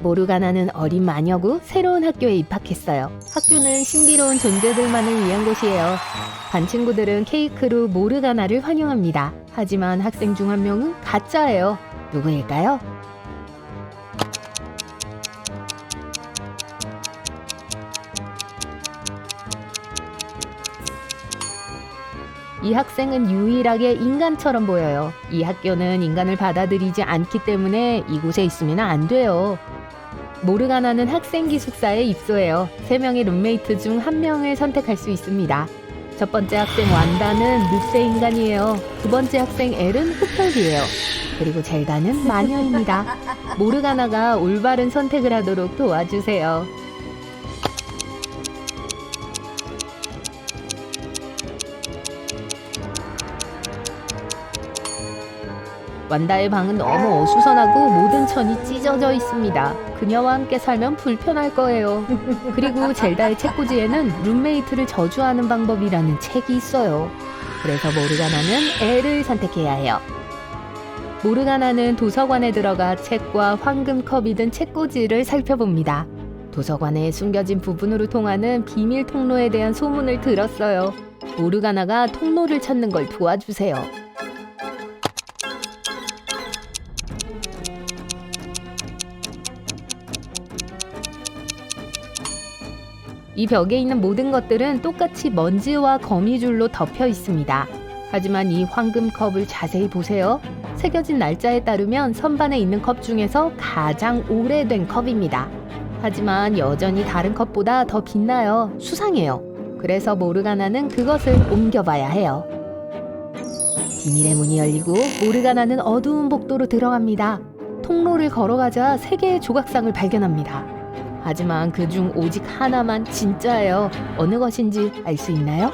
모르가나는 어린 마녀고 새로운 학교에 입학했어요. 학교는 신비로운 존재들만을 위한 곳이에요. 반 친구들은 케이크로 모르가나를 환영합니다. 하지만 학생 중 한 명은 가짜예요. 누구일까요? 이 학생은 유일하게 인간처럼 보여요. 이 학교는 인간을 받아들이지 않기 때문에 이곳에 있으면 안 돼요. 모르가나는 학생 기숙사에 입소해요. 3명의 룸메이트 중 1명을 선택할 수 있습니다. 첫 번째 학생 완다는 늑대 인간이에요. 두 번째 학생 엘은 흡혈귀예요. 그리고 젤다는 마녀입니다. 모르가나가 올바른 선택을 하도록 도와주세요. 완다의 방은 너무 어수선하고 모든 천이 찢어져 있습니다. 그녀와 함께 살면 불편할 거예요. 그리고 젤다의 책꽂이에는 룸메이트를 저주하는 방법이라는 책이 있어요. 그래서 모르가나는 L을 선택해야 해요. 모르가나는 도서관에 들어가 책과 황금컵이 든 책꽂이를 살펴봅니다. 도서관에 숨겨진 부분으로 통하는 비밀 통로에 대한 소문을 들었어요. 모르가나가 통로를 찾는 걸 도와주세요. 이 벽에 있는 모든 것들은 똑같이 먼지와 거미줄로 덮여 있습니다. 하지만 이 황금컵을 자세히 보세요. 새겨진 날짜에 따르면 선반에 있는 컵 중에서 가장 오래된 컵입니다. 하지만 여전히 다른 컵보다 더 빛나요. 수상해요. 그래서 모르가나는 그것을 옮겨봐야 해요. 비밀의 문이 열리고 모르가나는 어두운 복도로 들어갑니다. 통로를 걸어가자 3개의 조각상을 발견합니다. 하지만 그중 오직 하나만 진짜예요. 어느 것인지 알 수 있나요?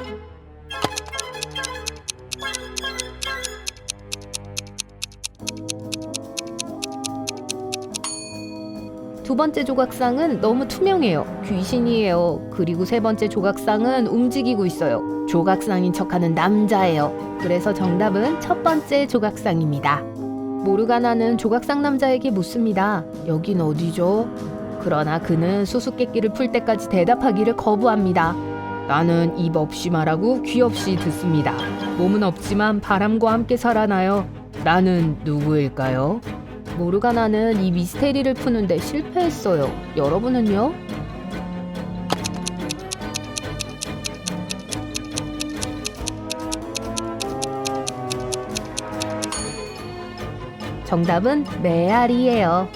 두 번째 조각상은 너무 투명해요. 귀신이에요. 그리고 세 번째 조각상은 움직이고 있어요. 조각상인 척하는 남자예요. 그래서 정답은 첫 번째 조각상입니다. 모르가나는 조각상 남자에게 묻습니다. 여긴 어디죠? 그러나 그는 수수께끼를 풀 때까지 대답하기를 거부합니다. 나는 입 없이 말하고 귀 없이 듣습니다. 몸은 없지만 바람과 함께 살아나요. 나는 누구일까요? 모르가나는 이 미스테리를 푸는데 실패했어요. 여러분은요? 정답은 메아리예요.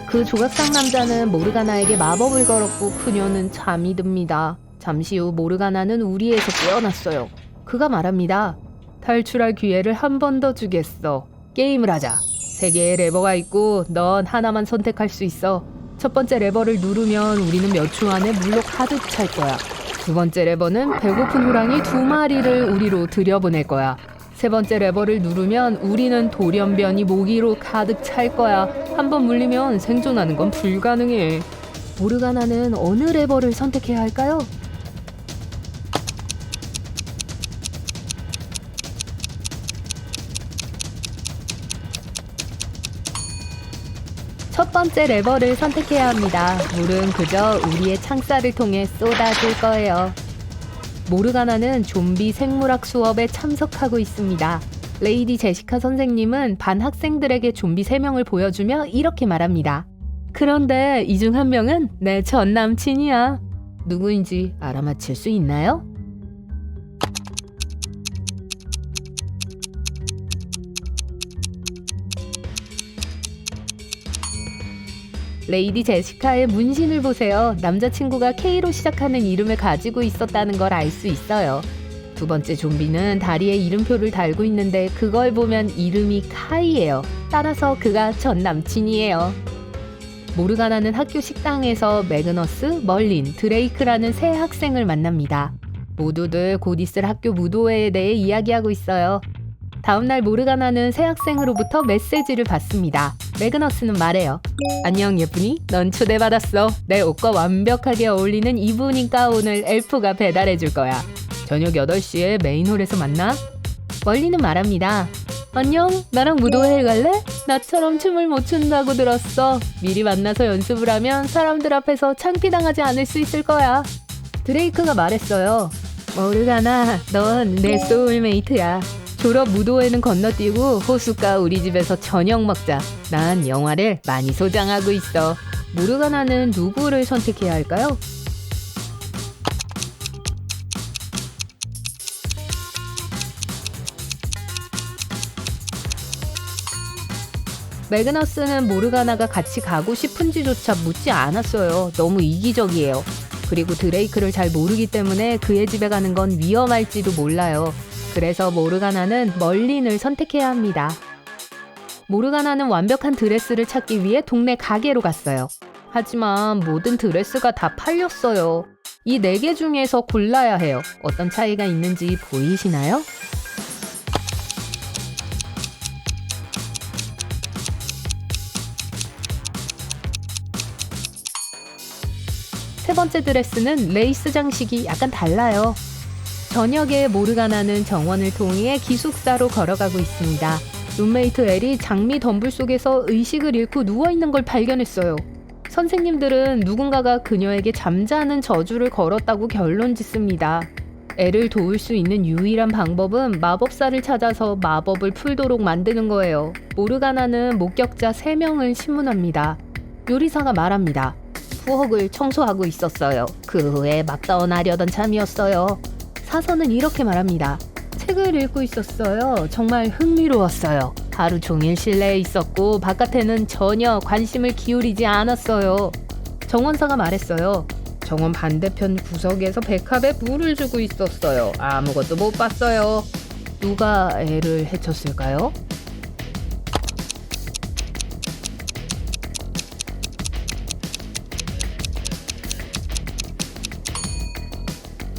그 조각상 남자는 모르가나에게 마법을 걸었고 그녀는 잠이 듭니다. 잠시 후 모르가나는 우리에서 깨어났어요. 그가 말합니다. 탈출할 기회를 한 번 더 주겠어. 게임을 하자. 3개의 레버가 있고 넌 하나만 선택할 수 있어. 첫 번째 레버를 누르면 우리는 몇 초 안에 물로 가득 찰 거야. 두 번째 레버는 배고픈 호랑이 2마리를 우리로 들여보낼 거야. 세 번째 레버를 누르면 우리는 돌연변이 모기로 가득 찰 거야. 한번 물리면 생존하는 건 불가능해. 모르가나는 어느 레버를 선택해야 할까요? 첫 번째 레버를 선택해야 합니다. 물은 그저 우리의 창살을 통해 쏟아질 거예요. 모르가나는 좀비 생물학 수업에 참석하고 있습니다. 레이디 제시카 선생님은 반 학생들에게 좀비 3명을 보여주며 이렇게 말합니다. 그런데 이 중 1명은 내 전 남친이야. 누구인지 알아맞힐 수 있나요? 레이디 제시카의 문신을 보세요. 남자친구가 K로 시작하는 이름을 가지고 있었다는 걸 알 수 있어요. 두 번째 좀비는 다리에 이름표를 달고 있는데 그걸 보면 이름이 카이예요. 따라서 그가 전 남친이에요. 모르가나는 학교 식당에서 매그너스, 멀린, 드레이크라는 3 학생을 만납니다. 모두들 곧 있을 학교 무도회에 대해 이야기하고 있어요. 다음날 모르가나는 3 학생으로부터 메시지를 받습니다. 매그너스는 말해요. 안녕 예쁜이, 넌 초대받았어. 내 옷과 완벽하게 어울리는 이브닝 가운을 엘프가 배달해 줄 거야. 저녁 8시에 메인홀에서 만나. 멀리는 말합니다. 안녕, 나랑 무도회 갈래? 나처럼 춤을 못 춘다고 들었어. 미리 만나서 연습을 하면 사람들 앞에서 창피당하지 않을 수 있을 거야. 드레이크가 말했어요. 모르가나, 넌 내 소울메이트야. 졸업 무도회는 건너뛰고 호숫가 우리 집에서 저녁 먹자. 난 영화를 많이 소장하고 있어. 모르가나는 누구를 선택해야 할까요? 매그너스는 모르가나가 같이 가고 싶은지조차 묻지 않았어요. 너무 이기적이에요. 그리고 드레이크를 잘 모르기 때문에 그의 집에 가는 건 위험할지도 몰라요. 그래서 모르가나는 멀린을 선택해야 합니다. 모르가나는 완벽한 드레스를 찾기 위해 동네 가게로 갔어요. 하지만 모든 드레스가 다 팔렸어요. 이 4개 중에서 골라야 해요. 어떤 차이가 있는지 보이시나요? 세 번째 드레스는 레이스 장식이 약간 달라요. 저녁에 모르가나는 정원을 통해 기숙사로 걸어가고 있습니다. 룸메이트 엘이 장미 덤불 속에서 의식을 잃고 누워있는 걸 발견했어요. 선생님들은 누군가가 그녀에게 잠자는 저주를 걸었다고 결론 짓습니다. 엘을 도울 수 있는 유일한 방법은 마법사를 찾아서 마법을 풀도록 만드는 거예요. 모르가나는 목격자 3명을 신문합니다. 요리사가 말합니다. 부엌을 청소하고 있었어요. 그 후에 막 떠나려던 참이었어요. 사서는 이렇게 말합니다. 책을 읽고 있었어요. 정말 흥미로웠어요. 하루 종일 실내에 있었고 바깥에는 전혀 관심을 기울이지 않았어요. 정원사가 말했어요. 정원 반대편 구석에서 백합에 물을 주고 있었어요. 아무것도 못 봤어요. 누가 애를 해쳤을까요?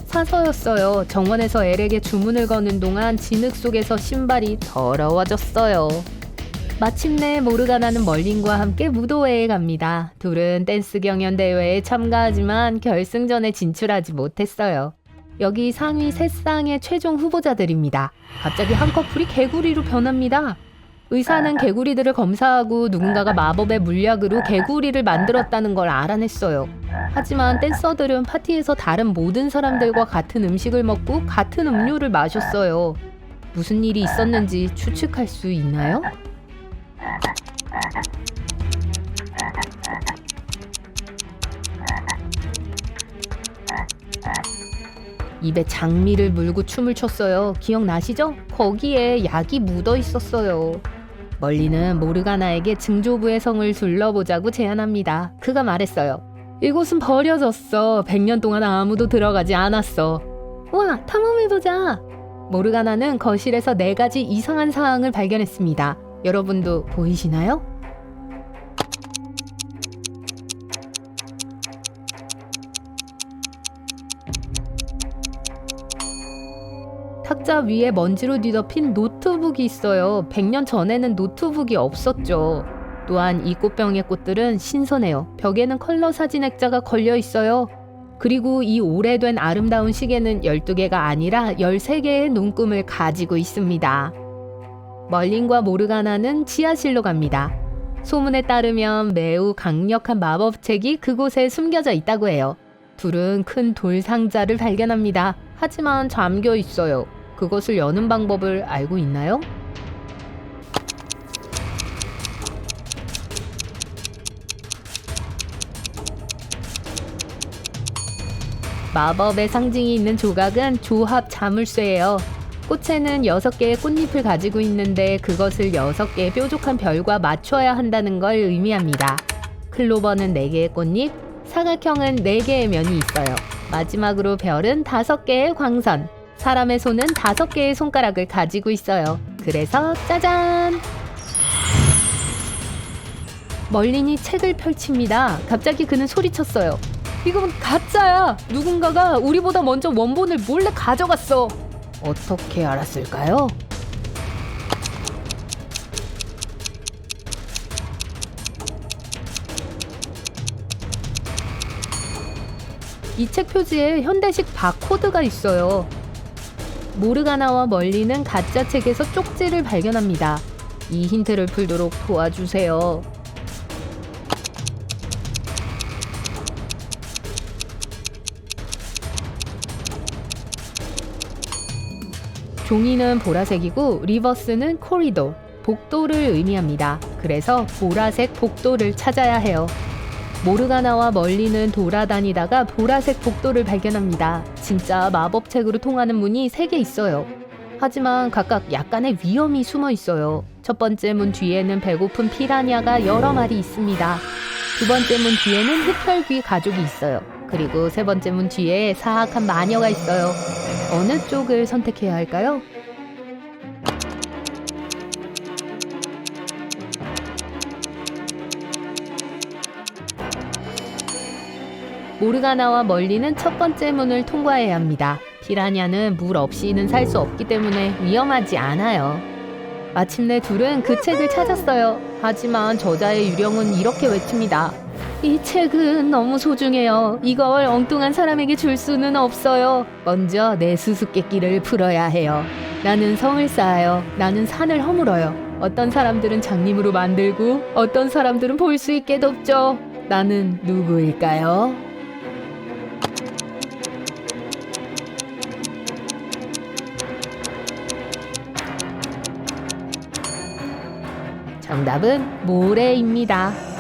사서였어요. 정원에서 엘에게 주문을 거는 동안 진흙 속에서 신발이 더러워졌어요. 마침내 모르가나는 멀린과 함께 무도회에 갑니다. 둘은 댄스 경연 대회에 참가하지만 결승전에 진출하지 못했어요. 여기 상위 3쌍의 최종 후보자들입니다. 갑자기 한 커플이 개구리로 변합니다. 의사는 개구리들을 검사하고 누군가가 마법의 물약으로 개구리를 만들었다는 걸 알아냈어요. 하지만 댄서들은 파티에서 다른 모든 사람들과 같은 음식을 먹고 같은 음료를 마셨어요. 무슨 일이 있었는지 추측할 수 있나요? 입에 장미를 물고 춤을 췄어요. 기억나시죠? 거기에 약이 묻어 있었어요. 멀리는 모르가나에게 증조부의 성을 둘러보자고 제안합니다. 그가 말했어요. 이곳은 버려졌어. 100년 동안 아무도 들어가지 않았어. 우와, 탐험해보자. 모르가나는 거실에서 4가지 이상한 사항을 발견했습니다. 여러분도 보이시나요? 탁자 위에 먼지로 뒤덮인 노트북이 있어요. 100년 전에는 노트북이 없었죠. 또한 이 꽃병의 꽃들은 신선해요. 벽에는 컬러 사진 액자가 걸려 있어요. 그리고 이 오래된 아름다운 시계는 12개가 아니라 13개의 눈금을 가지고 있습니다. 멀린과 모르가나는 지하실로 갑니다. 소문에 따르면 매우 강력한 마법책이 그곳에 숨겨져 있다고 해요. 둘은 큰 돌 상자를 발견합니다. 하지만 잠겨 있어요. 그것을 여는 방법을 알고 있나요? 마법의 상징이 있는 조각은 조합 자물쇠예요. 꽃에는 6개의 꽃잎을 가지고 있는데 그것을 6개의 뾰족한 별과 맞춰야 한다는 걸 의미합니다. 클로버는 4개의 꽃잎, 사각형은 4개의 면이 있어요. 마지막으로 별은 5개의 광선, 사람의 손은 5개의 손가락을 가지고 있어요. 그래서 짜잔! 멀린이 책을 펼칩니다. 갑자기 그는 소리쳤어요. 이건 가짜야! 누군가가 우리보다 먼저 원본을 몰래 가져갔어! 어떻게 알았을까요? 이 책 표지에 현대식 바코드가 있어요. 모르가나와 멀리는 가짜 책에서 쪽지를 발견합니다. 이 힌트를 풀도록 도와주세요. 종이는 보라색이고 리버스는 코리도, 복도를 의미합니다. 그래서 보라색 복도를 찾아야 해요. 모르가나와 멀리는 돌아다니다가 보라색 복도를 발견합니다. 진짜 마법책으로 통하는 문이 3개 있어요. 하지만 각각 약간의 위험이 숨어 있어요. 첫 번째 문 뒤에는 배고픈 피라냐가 여러 마리 있습니다. 두 번째 문 뒤에는 흡혈귀 가족이 있어요. 그리고 세 번째 문 뒤에 사악한 마녀가 있어요. 어느 쪽을 선택해야 할까요? 모르가나와 멀리는 첫 번째 문을 통과해야 합니다. 피라냐는 물 없이는 살 수 없기 때문에 위험하지 않아요. 마침내 둘은 그 책을 찾았어요. 하지만 저자의 유령은 이렇게 외칩니다. 이 책은 너무 소중해요. 이걸 엉뚱한 사람에게 줄 수는 없어요. 먼저 내 수수께끼를 풀어야 해요. 나는 성을 쌓아요. 나는 산을 허물어요. 어떤 사람들은 장님으로 만들고 어떤 사람들은 볼 수 있게 돕죠. 나는 누구일까요? 정답은 모래입니다.